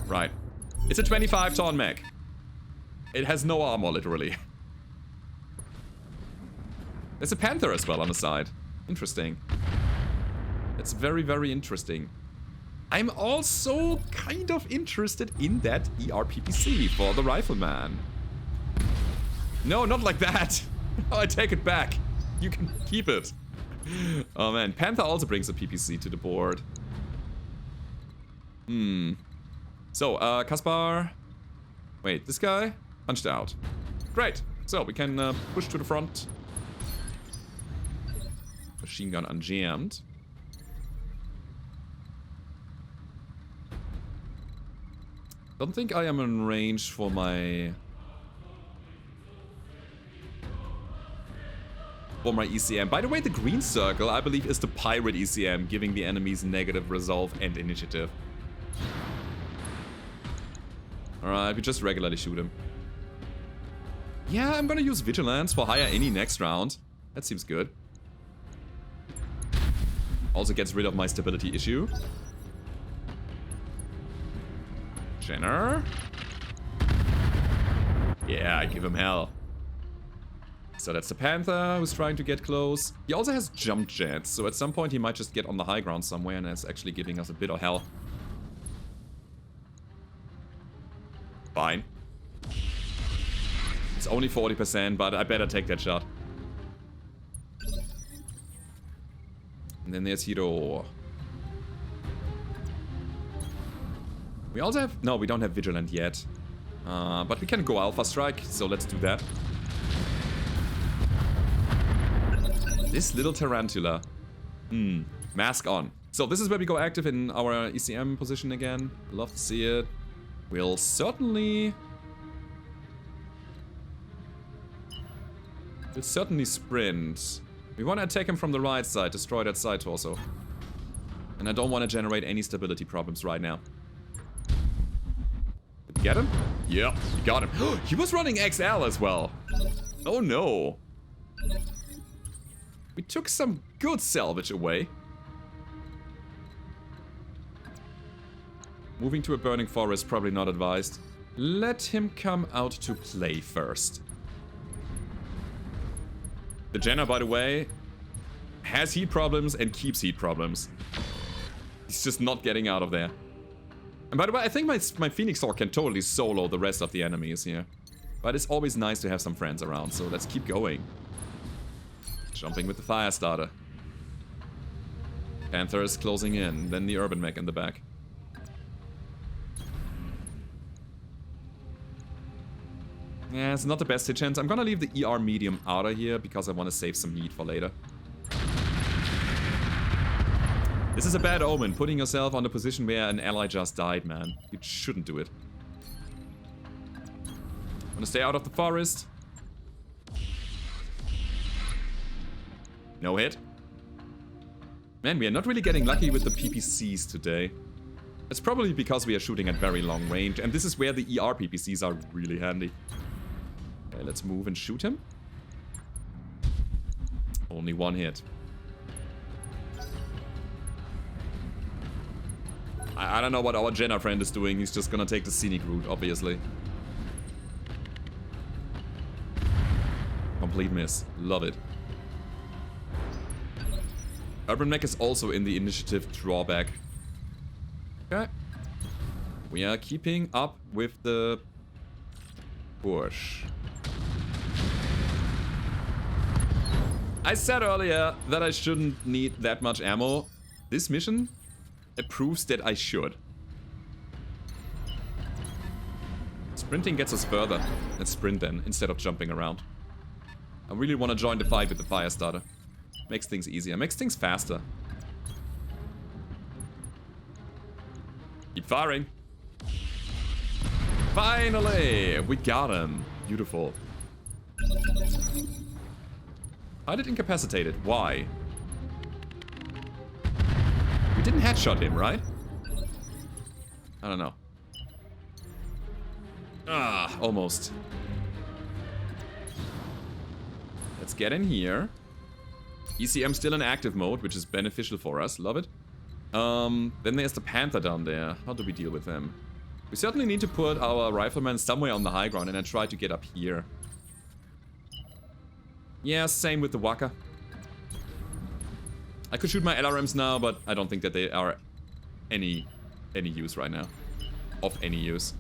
Right. It's a 25-ton mech. It has no armor, literally. There's a Panther as well on the side. Interesting. That's very, very interesting. I'm also kind of interested in that ERPPC for the Rifleman. No, not like that. I take it back. You can keep it. Oh man, Panther also brings a PPC to the board. So, Kaspar. Wait, this guy? Punched out. Great. So, we can push to the front. Machine gun unjammed. Don't think I am in range for my... ECM. By the way, the green circle, I believe, is the pirate ECM, giving the enemies negative resolve and initiative. Alright, we just regularly shoot him. Yeah, I'm gonna use Vigilance for higher any next round. That seems good. Also gets rid of my stability issue. Jenner. Yeah, I give him hell. So that's the Panther who's trying to get close. He also has jump jets, so at some point he might just get on the high ground somewhere and is actually giving us a bit of hell. Fine. It's only 40%, but I better take that shot. And then there's Hiro. We also have... No, we don't have Vigilant yet. But we can go Alpha Strike, so let's do that. This little Tarantula. Mask on. So this is where we go active in our ECM position again. Love to see it. We'll certainly sprint. We want to attack him from the right side, destroy that side torso. And I don't want to generate any stability problems right now. Did we get him? Yeah, we got him. He was running XL as well. Oh no. We took some good salvage away. Moving to a burning forest, probably not advised. Let him come out to play first. The Jenner, by the way, has heat problems and keeps heat problems. He's just not getting out of there. And by the way, I think my Phoenix Hawk can totally solo the rest of the enemies here. But it's always nice to have some friends around, so let's keep going. Jumping with the fire starter. Panther is closing in, then the Urban Mech in the back. Yeah, it's not the best hit chance. I'm gonna leave the ER medium out of here because I want to save some heat for later. This is a bad omen, putting yourself on the position where an ally just died, man. You shouldn't do it. Wanna stay out of the forest. No hit. Man, we are not really getting lucky with the PPCs today. It's probably because we are shooting at very long range, and this is where the ER PPCs are really handy. Okay, let's move and shoot him. Only one hit. I don't know what our Jenner friend is doing. He's just gonna take the scenic route, obviously. Complete miss. Love it. Urban Mech is also in the initiative drawback. Okay. We are keeping up with the push. I said earlier that I shouldn't need that much ammo. This mission, it proves that I should. Sprinting gets us further. Let's sprint then, instead of jumping around. I really want to join the fight with the fire starter. Makes things easier, makes things faster. Keep firing. Finally! We got him. Beautiful. I did incapacitated. Why? We didn't headshot him, right? I don't know. Ah, almost. Let's get in here. ECM still in active mode, which is beneficial for us. Love it. Then there's the Panther down there. How do we deal with them? We certainly need to put our rifleman somewhere on the high ground, and I try to get up here. Yeah, same with the Waka. I could shoot my LRMs now, but I don't think that they are any use right now. Of any use.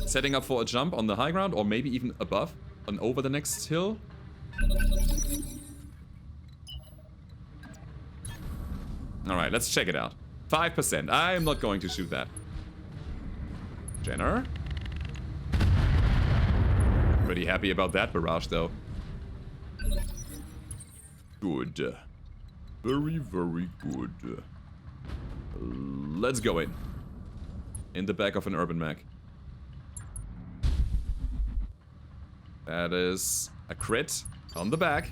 Setting up for a jump on the high ground, or maybe even above and over the next hill. Alright, let's check it out. 5%. I am not going to shoot that. Jenner. Pretty happy about that barrage, though. Good. Very, very good. Let's go in. In the back of an urban mech. That is a crit on the back.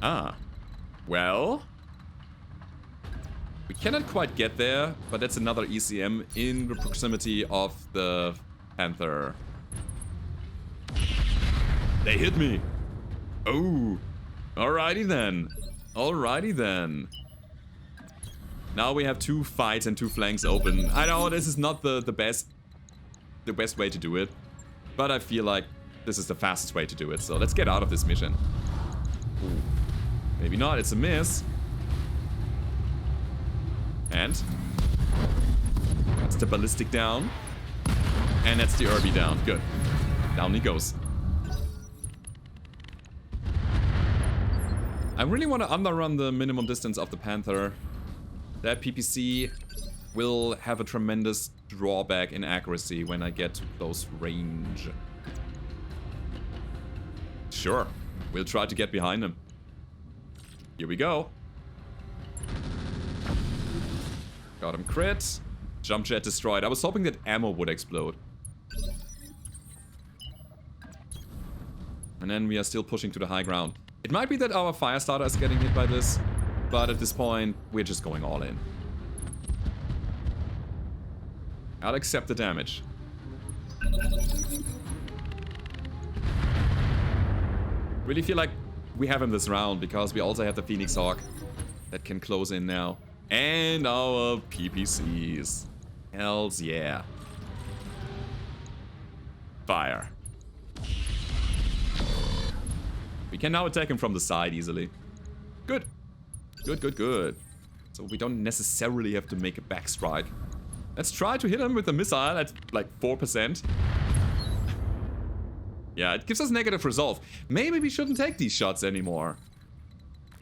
Ah. Well. We cannot quite get there, but that's another ECM in the proximity of the Panther. They hit me. Oh. Alrighty then. Alrighty then. Now we have 2 fights and 2 flanks open. I know this is not the best way to do it, but I feel like this is the fastest way to do it. So let's get out of this mission. Ooh. Maybe not, it's a miss. And that's the ballistic down. And that's the Irby down. Good. Down he goes. I really want to underrun the minimum distance of the Panther. That PPC will have a tremendous drawback in accuracy when I get to close range. Sure, we'll try to get behind him. Here we go. Got him crit. Jump jet destroyed. I was hoping that ammo would explode. And then we are still pushing to the high ground. It might be that our fire starter is getting hit by this, but at this point, we're just going all in. I'll accept the damage. Really feel like we have him this round because we also have the Phoenix Hawk that can close in now. And our PPCs. Hells yeah. Fire. We can now attack him from the side easily. Good. Good, good, good. So we don't necessarily have to make a back strike. Let's try to hit him with a missile at like 4%. Yeah, it gives us negative resolve. Maybe we shouldn't take these shots anymore.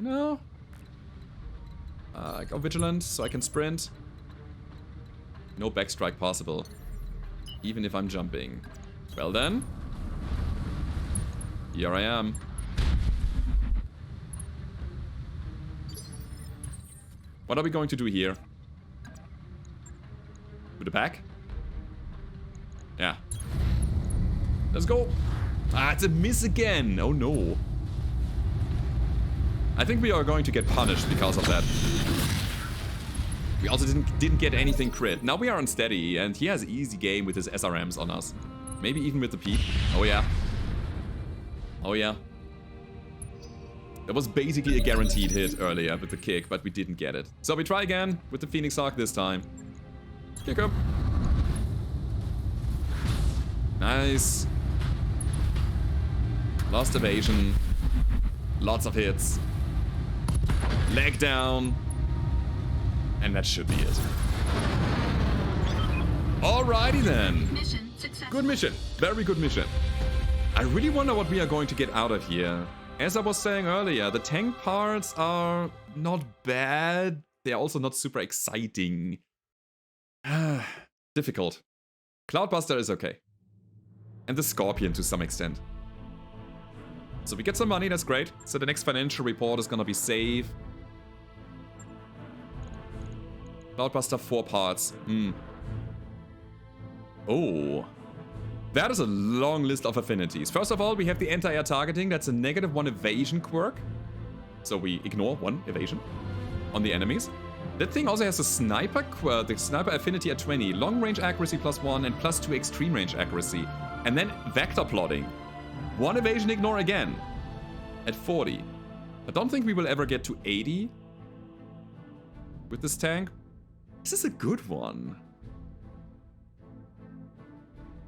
No. Go vigilant so I can sprint. No backstrike possible. Even if I'm jumping. Well then. Here I am. What are we going to do here? With the pack? Yeah. Let's go. Ah, it's a miss again. Oh no. I think we are going to get punished because of that. We also didn't get anything crit. Now we are on steady and he has easy game with his SRMs on us. Maybe even with the peak. Oh yeah. Oh yeah. That was basically a guaranteed hit earlier with the kick, but we didn't get it. So we try again with the Phoenix Hawk this time. Kick up. Nice. Lost evasion. Lots of hits. Leg down. And that should be it. Alrighty then. Mission successful. Good mission. Very good mission. I really wonder what we are going to get out of here. As I was saying earlier, the tank parts are not bad. They're also not super exciting. Difficult. Cloudbuster is okay. And the Scorpion to some extent. So we get some money, that's great. So the next financial report is gonna be safe. Cloudbuster 4 parts. Oh. That is a long list of affinities. First of all, we have the anti-air targeting. That's a -1 evasion quirk. So we ignore 1 evasion on the enemies. That thing also has a sniper quirk, the sniper affinity at 20, long range accuracy +1 and +2 extreme range accuracy. And then vector plotting. 1 evasion ignore again at 40. I don't think we will ever get to 80 with this tank. This is a good one.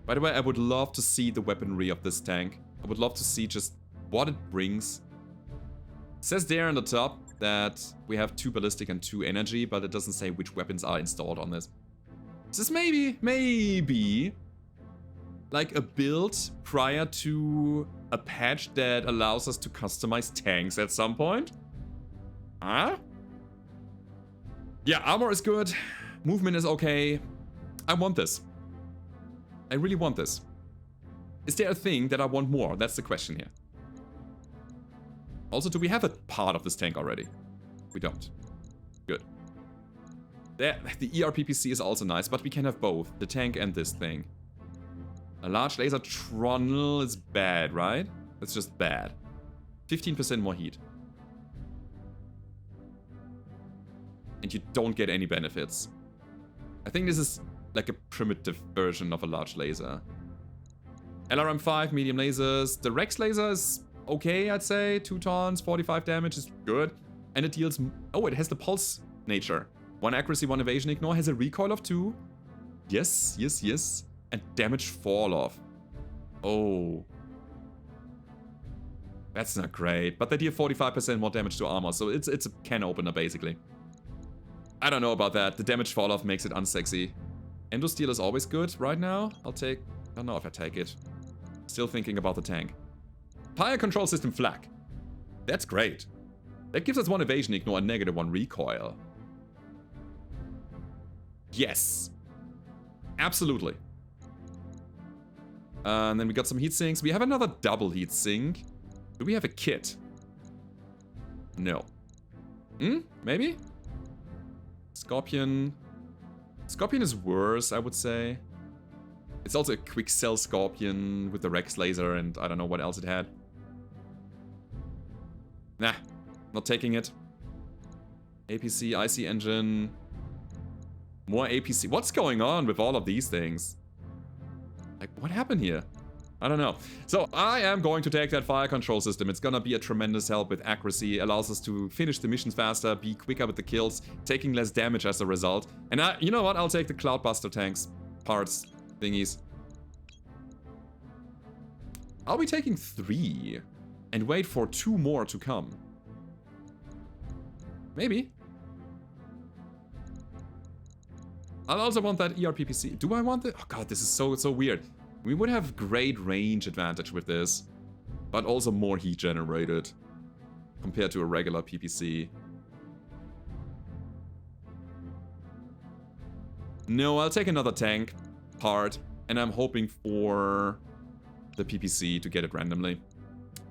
By the way, I would love to see the weaponry of this tank. I would love to see just what it brings. It says there on the top that we have 2 ballistic and 2 energy, but it doesn't say which weapons are installed on this. This is maybe like a build prior to a patch that allows us to customize tanks at some point. Huh? Yeah, armor is good. Movement is okay. I want this. I really want this. Is there a thing that I want more? That's the question here. Also, do we have a part of this tank already? We don't. Good. The ERPPC is also nice, but we can have both. The tank and this thing. A large laser trundle is bad, right? It's just bad. 15% more heat. And you don't get any benefits. I think this is like a primitive version of a large laser. LRM-5, medium lasers. The Rex laser is okay, I'd say. 2 tons, 45 damage is good. And it deals... Oh, it has the pulse nature. 1 accuracy, 1 evasion ignore. Has a recoil of 2. Yes. And damage fall off. Oh. That's not great. But they deal 45% more damage to armor. So it's a can opener, basically. I don't know about that. The damage fall off makes it unsexy. Endosteel is always good right now. I don't know if I take it. Still thinking about the tank. Fire control system flak. That's great. That gives us 1 evasion ignore and -1 recoil. Yes. Absolutely. And then we got some heat sinks. We have another double heat sink. Do we have a kit? No. Maybe? Scorpion. Scorpion is worse, I would say. It's also a quick cell Scorpion with the Rex laser and I don't know what else it had. Nah, not taking it. APC, IC engine. More APC. What's going on with all of these things? Like, what happened here? I don't know. So I am going to take that fire control system. It's gonna be a tremendous help with accuracy. Allows us to finish the missions faster, be quicker with the kills, taking less damage as a result. And you know what? I'll take the Cloudbuster tanks, parts, thingies. I'll be taking 3 and wait for 2 more to come. Maybe. I'll also want that ERPPC. Do I want it? Oh god, this is so weird. We would have great range advantage with this, but also more heat generated compared to a regular PPC. No, I'll take another tank part, and I'm hoping for the PPC to get it randomly.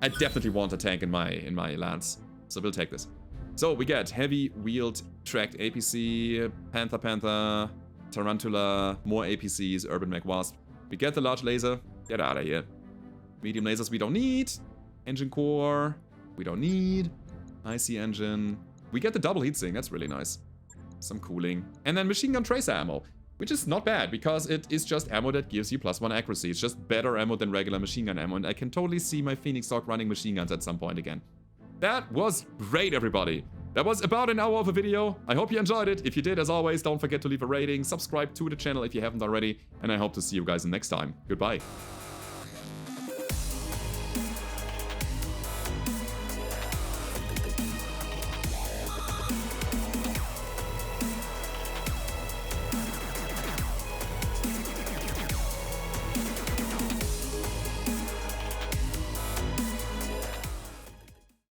I definitely want a tank in my lance, so we'll take this. So we get heavy wheeled tracked APC, Panther, Tarantula, more APCs, Urban Mech Wasp. We get the large laser. Get out of here. Medium lasers we don't need. Engine core. We don't need. IC engine. We get the double heatsink. That's really nice. Some cooling. And then machine gun tracer ammo. Which is not bad because it is just ammo that gives you +1 accuracy. It's just better ammo than regular machine gun ammo. And I can totally see my Phoenix Dog running machine guns at some point again. That was great, everybody. That was about an hour of a video. I hope you enjoyed it. If you did, as always, don't forget to leave a rating, subscribe to the channel if you haven't already, and I hope to see you guys next time. Goodbye.